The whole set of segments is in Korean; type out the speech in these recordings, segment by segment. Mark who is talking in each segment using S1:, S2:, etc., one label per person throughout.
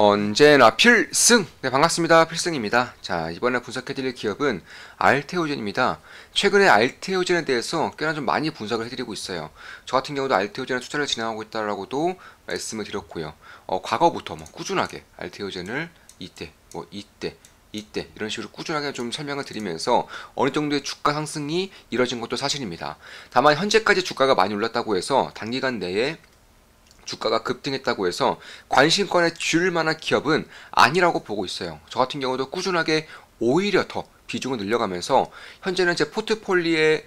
S1: 언제나 필승! 네, 반갑습니다. 필승입니다. 자, 이번에 분석해드릴 기업은 알테오젠입니다. 최근에 알테오젠에 대해서 꽤나 좀 많이 분석을 해드리고 있어요. 저 같은 경우도 알테오젠에 투자를 진행하고 있다라고도 말씀을 드렸고요. 과거부터 꾸준하게 알테오젠을 이때 이런 식으로 꾸준하게 좀 설명을 드리면서 어느 정도의 주가 상승이 이뤄진 것도 사실입니다. 다만 현재까지 주가가 많이 올랐다고 해서 단기간 내에 주가가 급등했다고 해서 관심권에 줄 만한 기업은 아니라고 보고 있어요. 저 같은 경우도 꾸준하게 오히려 더 비중을 늘려가면서 현재는 제 포트폴리오에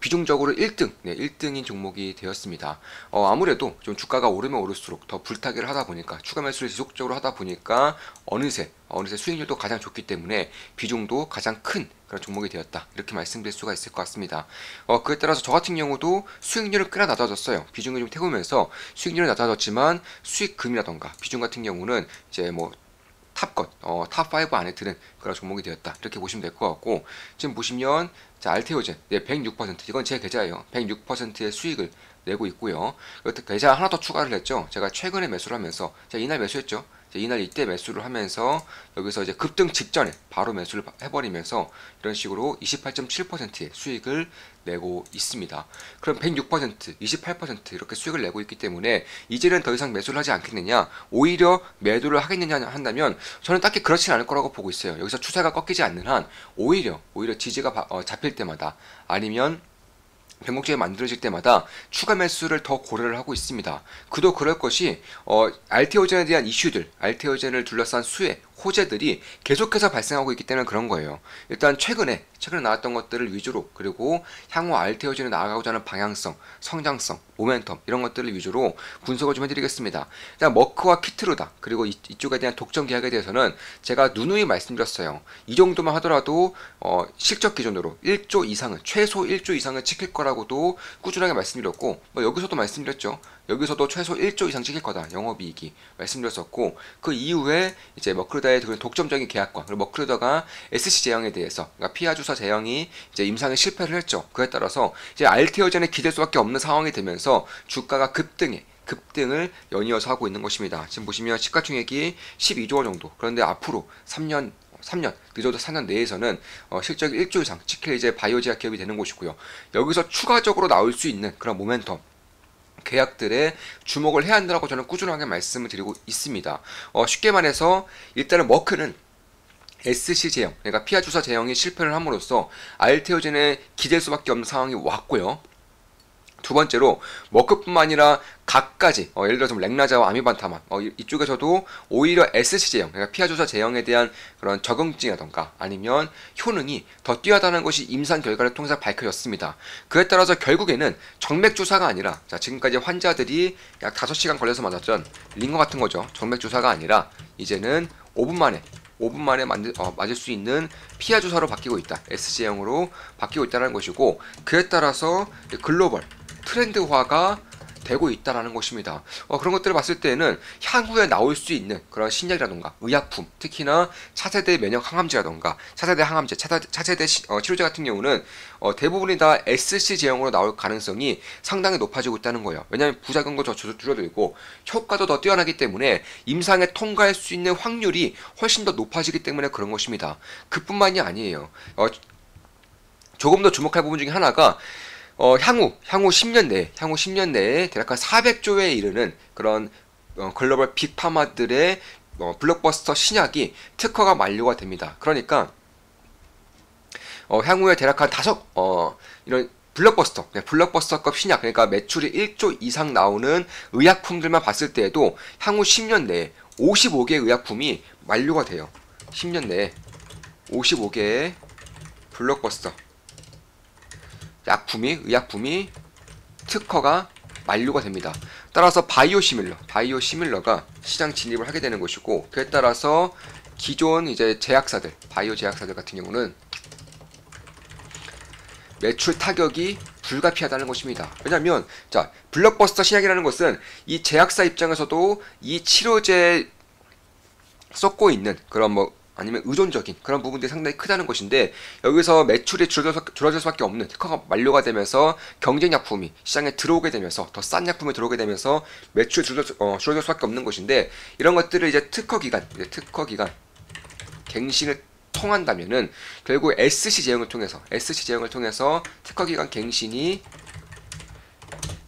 S1: 비중적으로 1등, 1등인 종목이 되었습니다. 아무래도 좀 주가가 오르면 오를수록 더 불타기를 하다 보니까 추가 매수를 지속적으로 하다 보니까 어느새 수익률도 가장 좋기 때문에 비중도 가장 큰 그런 종목이 되었다. 이렇게 말씀드릴 수가 있을 것 같습니다. 그에 따라서 저 같은 경우도 수익률은 꽤나 낮아졌어요. 비중을 좀 태우면서 수익률은 낮아졌지만 수익금이라던가 비중 같은 경우는 이제 탑 5 안에 드는 그런 종목이 되었다. 이렇게 보시면 될 것 같고, 지금 보시면, 자, 알테오젠, 106%. 이건 제 계좌예요. 106%의 수익을 내고 있고요. 계좌 하나 더 추가를 했죠. 제가 최근에 매수를 하면서, 제가 이날 매수했죠. 이때 매수를 하면서, 여기서 이제 급등 직전에 바로 매수를 해버리면서, 이런 식으로 28.7%의 수익을 내고 있습니다. 그럼 106%, 28% 이렇게 수익을 내고 있기 때문에 이제는 더 이상 매수를 하지 않겠느냐, 오히려 매도를 하겠느냐 한다면 저는 딱히 그렇진 않을 거라고 보고 있어요. 여기서 추세가 꺾이지 않는 한 오히려 지지가 잡힐 때마다 아니면 변곡점이 만들어질 때마다 추가 매수를 더 고려를 하고 있습니다. 그도 그럴 것이 알테오젠에 대한 이슈들, 알테오젠을 둘러싼 수혜, 호재들이 계속해서 발생하고 있기 때문에 그런 거예요. 일단 최근에 나왔던 것들을 위주로, 그리고 향후 알테오젠에 나아가고자 하는 방향성, 성장성, 모멘텀 이런 것들을 위주로 분석을 좀 해드리겠습니다. 일단 머크와 키트루다, 그리고 이쪽에 대한 독점 계약에 대해서는 제가 누누이 말씀드렸어요. 이 정도만 하더라도 실적 기준으로 1조 이상은, 최소 1조 이상은 지킬 거라고도 꾸준하게 말씀드렸고, 여기서도 말씀드렸죠. 여기서도 최소 1조 이상 찍힐 거다. 영업이익이 말씀드렸었고, 그 이후에 이제 머크르다의 독점적인 계약과, 그리고 머크르다가 SC 제형에 대해서, 그러니까 피하주사 제형이 이제 임상에 실패를 했죠. 그에 따라서 이제 알테오젠에 기댈 수밖에 없는 상황이 되면서 주가가 급등을 연이어서 하고 있는 것입니다. 지금 보시면 시가총액이 12조 원 정도. 그런데 앞으로 3년 늦어도 4년 내에서는 실적이 1조 이상 찍힐 이제 바이오 제약 기업이 되는 곳이고요. 여기서 추가적으로 나올 수 있는 그런 모멘텀 계약들에 주목을 해야 한다고 저는 꾸준하게 말씀을 드리고 있습니다. 쉽게 말해서 일단은 머크는 SC 제형, 그러니까 피하주사 제형이 실패를 함으로써 알테오젠에 기댈 수밖에 없는 상황이 왔고요. 두 번째로 머크뿐만 아니라 각가지 예를 들어서 렉나자와 아미반타만 이쪽에서도 오히려 SC 제형, 그러니까 피하주사 제형에 대한 그런 적응증이라던가 아니면 효능이 더 뛰어나다는 것이 임상 결과를 통해서 밝혀졌습니다. 그에 따라서 결국에는 정맥 주사가 아니라, 자, 지금까지 환자들이 약 5시간 걸려서 맞았던 링거 같은 거죠. 정맥 주사가 아니라 이제는 5분 만에 맞을 수 있는 피하 주사로 바뀌고 있다. SC형으로 바뀌고 있다는 것이고, 그에 따라서 글로벌 트렌드화가 되고 있다라는 것입니다. 그런 것들을 봤을 때는 향후에 나올 수 있는 그런 신약이라던가 의약품, 특히나 차세대 면역 항암제라던가 차세대 항암제, 차세대 치료제 같은 경우는 대부분이 다 SC 제형으로 나올 가능성이 상당히 높아지고 있다는 거예요. 왜냐하면 부작용도 더 줄어들고 효과도 더 뛰어나기 때문에 임상에 통과할 수 있는 확률이 훨씬 더 높아지기 때문에 그런 것입니다. 그뿐만이 아니에요. 조금 더 주목할 부분 중에 하나가 향후 10년 내에 대략 한 400조에 이르는 그런 글로벌 빅파마들의 블록버스터 신약이 특허가 만료가 됩니다. 그러니까 향후에 대략 한 이런 블록버스터급 신약, 그러니까 매출이 1조 이상 나오는 의약품들만 봤을 때에도 향후 10년 내에 55개의 의약품이 만료가 돼요. 10년 내에 55개의 블록버스터 의약품이 특허가 만료가 됩니다. 따라서 바이오시밀러가 시장 진입을 하게 되는 것이고, 그에 따라서 기존 이제 바이오 제약사들 같은 경우는 매출 타격이 불가피하다는 것입니다. 왜냐하면 자, 블록버스터 신약이라는 것은 이 제약사 입장에서도 이 치료제 쏟고 있는 그런 아니면 의존적인 그런 부분들이 상당히 크다는 것인데, 여기서 매출이 줄어들 수밖에 없는, 특허가 만료가 되면서 경쟁 약품이 시장에 들어오게 되면서, 더 싼 약품이 들어오게 되면서 매출이 줄어들 수밖에 없는 것인데, 이런 것들을 이제 특허 기간 갱신을 통한다면은 결국 SC 제형을 통해서 특허 기간 갱신이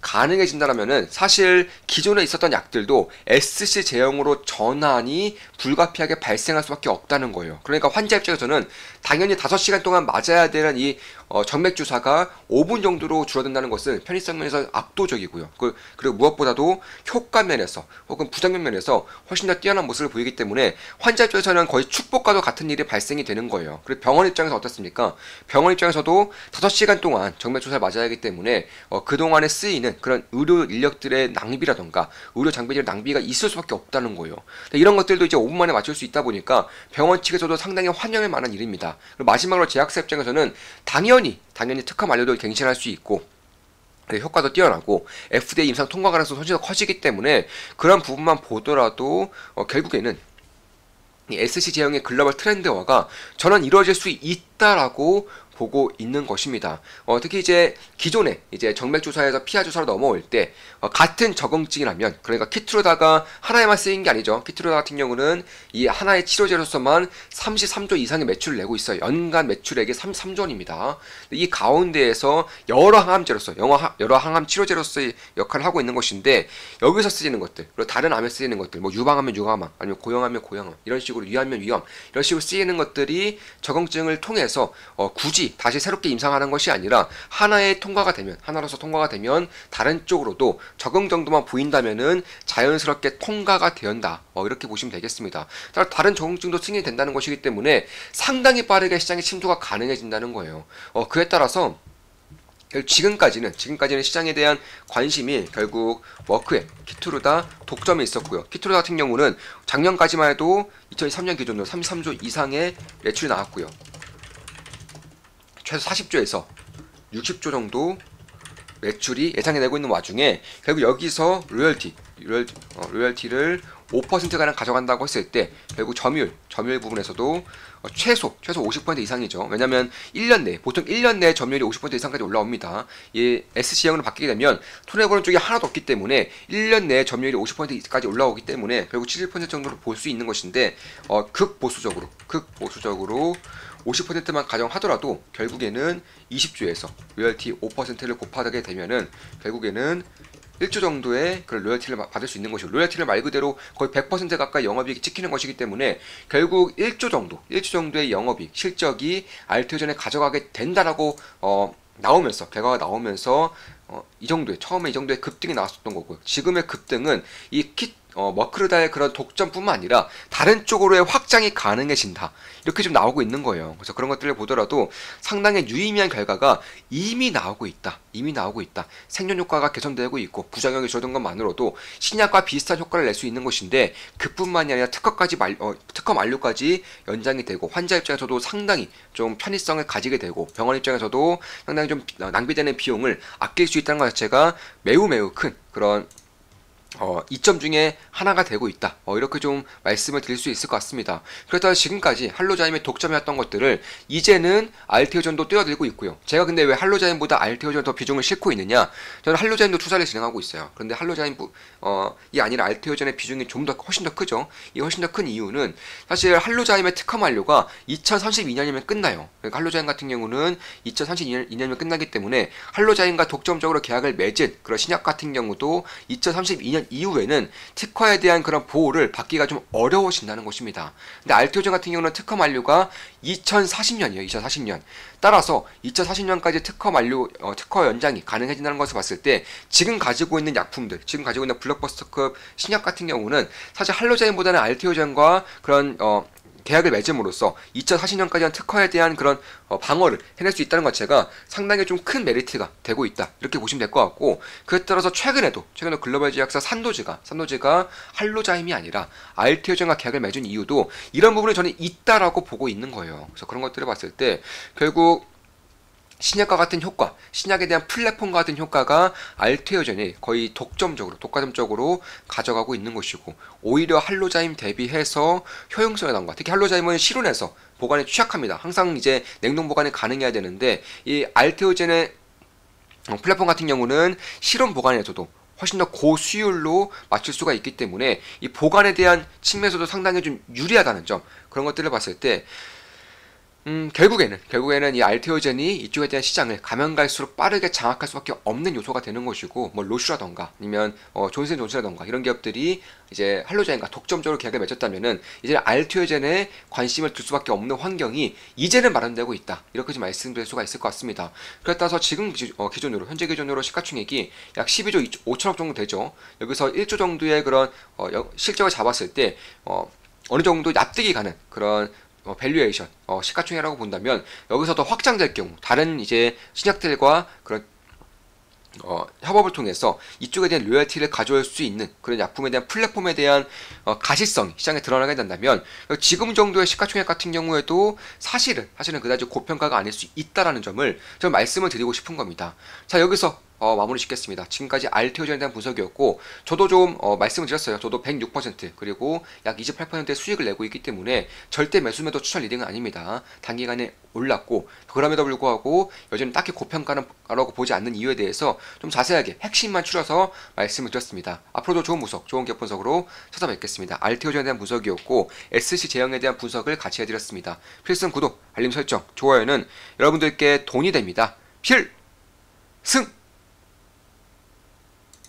S1: 가능해진다면은 사실 기존에 있었던 약들도 SC 제형으로 전환이 불가피하게 발생할 수밖에 없다는 거예요. 그러니까 환자 입장에서는 당연히 5시간 동안 맞아야 되는 이 정맥 주사가 5분 정도로 줄어든다는 것은 편의성 면에서 압도적이고요. 그리고 무엇보다도 효과 면에서 혹은 부작용 면에서 훨씬 더 뛰어난 모습을 보이기 때문에 환자 입장에서는 거의 축복과도 같은 일이 발생이 되는 거예요. 그리고 병원 입장에서 어떻습니까? 병원 입장에서도 5시간 동안 정맥 주사를 맞아야 하기 때문에 그동안에 쓰이는 그런 의료 인력들의 낭비라던가 의료 장비들의 낭비가 있을 수밖에 없다는 거예요. 이런 것들도 이제 5분 만에 맞출 수 있다 보니까 병원 측에서도 상당히 환영할 만한 일입니다. 그리고 마지막으로 제약사 입장에서는 당연히 특허 만료도 갱신할 수 있고 효과도 뛰어나고 FDA 임상 통과 가능성이 훨씬 더 커지기 때문에 그런 부분만 보더라도 결국에는 이 SC 제형의 글로벌 트렌드화가 저는 이루어질 수 있다라고 보고 있는 것입니다. 특히 이제 기존에 이제 정맥 주사에서 피하 주사로 넘어올 때 같은 적응증이라면, 그러니까 키트로다가 하나에만 쓰인 게 아니죠. 키트로다 같은 경우는 이 하나의 치료제로서만 33조 이상의 매출을 내고 있어요. 연간 매출액이 33조 원입니다. 이 가운데에서 여러 항암 치료제로서의 역할을 하고 있는 것인데, 여기서 쓰이는 것들, 그리고 다른 암에 쓰이는 것들, 뭐 유방암이면 유방암, 아니면 고형암이면 고형암, 이런 식으로 위암이면 위암, 이런 식으로 쓰이는 것들이 적응증을 통해서 굳이 다시 새롭게 임상하는 것이 아니라 하나로서 통과가 되면 다른 쪽으로도 적응 정도만 보인다면은 자연스럽게 통과가 된다. 이렇게 보시면 되겠습니다. 다른 적응증도 승인이 된다는 것이기 때문에 상당히 빠르게 시장의 침투가 가능해진다는 거예요. 그에 따라서 지금까지는 시장에 대한 관심이 결국 워크에 키트루다 독점에 있었고요. 키트루다 같은 경우는 작년까지만 해도 2023년 기준으로 33조 이상의 매출이 나왔고요. 최소 40조에서 60조 정도 매출이 예상이 되고 있는 와중에 결국 여기서 로열티를 5%가량 가져간다고 했을 때 결국 점유율 부분에서도 최소 50% 이상이죠. 왜냐면 1년 내에, 보통 1년 내에 점유율이 50% 이상까지 올라옵니다. 이 SC형으로 바뀌게 되면 손해보는 쪽이 하나도 없기 때문에 1년 내에 점유율이 50%까지 올라오기 때문에 결국 70% 정도로 볼 수 있는 것인데, 극보수적으로 50%만 가정하더라도 결국에는 20주에서 로열티 5%를 곱하게 되면은 결국에는 1조 정도의 그런 로열티를 받을 수 있는 것이고, 로열티를 말 그대로 거의 100% 가까이 영업이익이 찍히는 것이기 때문에 결국 1조 정도의 영업이익 실적이 알테오젠에 가져가게 된다라고 결과가 나오면서 이 정도의 급등이 나왔었던 거고요. 지금의 급등은 이 머크르다의 그런 독점뿐만 아니라 다른 쪽으로의 확장이 가능해진다, 이렇게 좀 나오고 있는 거예요. 그래서 그런 것들을 보더라도 상당히 유의미한 결과가 이미 나오고 있다. 생존 효과가 개선되고 있고 부작용이 줄어든 것만으로도 신약과 비슷한 효과를 낼 수 있는 것인데, 그뿐만이 아니라 특허 만료까지 연장이 되고 환자 입장에서도 상당히 좀 편의성을 가지게 되고 병원 입장에서도 상당히 좀 낭비되는 비용을 아낄 수 있다는 것 자체가 매우 큰 그런 이점 중에 하나가 되고 있다. 이렇게 좀 말씀을 드릴 수 있을 것 같습니다. 그렇다면 지금까지 할로자임의 독점이었던 것들을 이제는 알테오전도 뛰어들고 있고요. 제가 근데 왜 할로자임보다 알테오전에 더 비중을 싣고 있느냐? 저는 할로자임도 투자를 진행하고 있어요. 그런데 이 아니라 알테오전의 비중이 훨씬 더 크죠. 이 훨씬 더 큰 이유는 사실 할로자임의 특허 만료가 2032년이면 끝나요. 그러니까 할로자임 같은 경우는 2032년이면 끝나기 때문에 할로자임과 독점적으로 계약을 맺은 그런 신약 같은 경우도 2032년 이후에는 특허에 대한 그런 보호를 받기가 좀 어려워진다는 것입니다. 근데 알테오젠 같은 경우는 특허 만료가 2040년이에요. 2040년. 따라서 2040년까지 특허 연장이 가능해진다는 것을 봤을 때 지금 가지고 있는 블록버스터급 신약 같은 경우는 사실 할로자임보다는 알테오젠과 그런 계약을 맺음으로써 2040년까지는 특허에 대한 그런 방어를 해낼 수 있다는 것 자체가 상당히 좀 큰 메리트가 되고 있다, 이렇게 보시면 될 것 같고, 그에 따라서 최근에도 글로벌 제약사 산도즈가 할로자임이 아니라 알테오젠과 계약을 맺은 이유도 이런 부분이 저는 있다라고 보고 있는 거예요. 그래서 그런 것들을 봤을 때 결국 신약과 같은 효과, 신약에 대한 플랫폼과 같은 효과가 알테오젠이 거의 독과점적으로 가져가고 있는 것이고, 오히려 할로자임 대비해서 효용성에 나온 것. 특히 할로자임은 실온에서 보관이 취약합니다. 항상 이제 냉동 보관이 가능해야 되는데, 이 알테오젠의 플랫폼 같은 경우는 실온 보관에서도 훨씬 더 고수율로 맞출 수가 있기 때문에 이 보관에 대한 측면에서도 상당히 좀 유리하다는 점, 그런 것들을 봤을 때 결국에는 이 알테오젠이 이쪽에 대한 시장을 가면 갈수록 빠르게 장악할 수밖에 없는 요소가 되는 것이고, 뭐 로슈라던가 아니면 존슨존슨이라던가 이런 기업들이 이제 할로자인과 독점적으로 계약을 맺었다면은 이제 알테오젠에 관심을 둘 수밖에 없는 환경이 이제는 마련되고 있다, 이렇게 좀 말씀드릴 수가 있을 것 같습니다. 그렇다서 지금 기준으로, 현재 기준으로 시가총액이 약 12조 5천억 정도 되죠. 여기서 1조 정도의 그런 실적을 잡았을 때 어느 정도 납득이 가는 그런 밸류에이션, 시가총액이라고 본다면, 여기서 더 확장될 경우 다른 이제 신약들과 그런 협업을 통해서 이쪽에 대한 로열티를 가져올 수 있는 그런 약품에 대한 플랫폼에 대한 가시성이 시장에 드러나게 된다면, 지금 정도의 시가총액 같은 경우에도 사실은 그다지 고평가가 아닐 수 있다라는 점을 좀 말씀을 드리고 싶은 겁니다. 자, 여기서 마무리 짓겠습니다. 지금까지 알테오젠에 대한 분석이었고, 저도 좀 말씀을 드렸어요. 저도 106% 그리고 약 28%의 수익을 내고 있기 때문에 절대 매수매도 추천 리딩은 아닙니다. 단기간에 올랐고, 그럼에도 불구하고 여전히 딱히 고평가라고 보지 않는 이유에 대해서 좀 자세하게 핵심만 추려서 말씀을 드렸습니다. 앞으로도 좋은 분석, 좋은 기업 분석으로 찾아뵙겠습니다. 알테오젠에 대한 분석이었고, SC 제형에 대한 분석을 같이 해드렸습니다. 필승 구독, 알림 설정, 좋아요는 여러분들께 돈이 됩니다. 필승!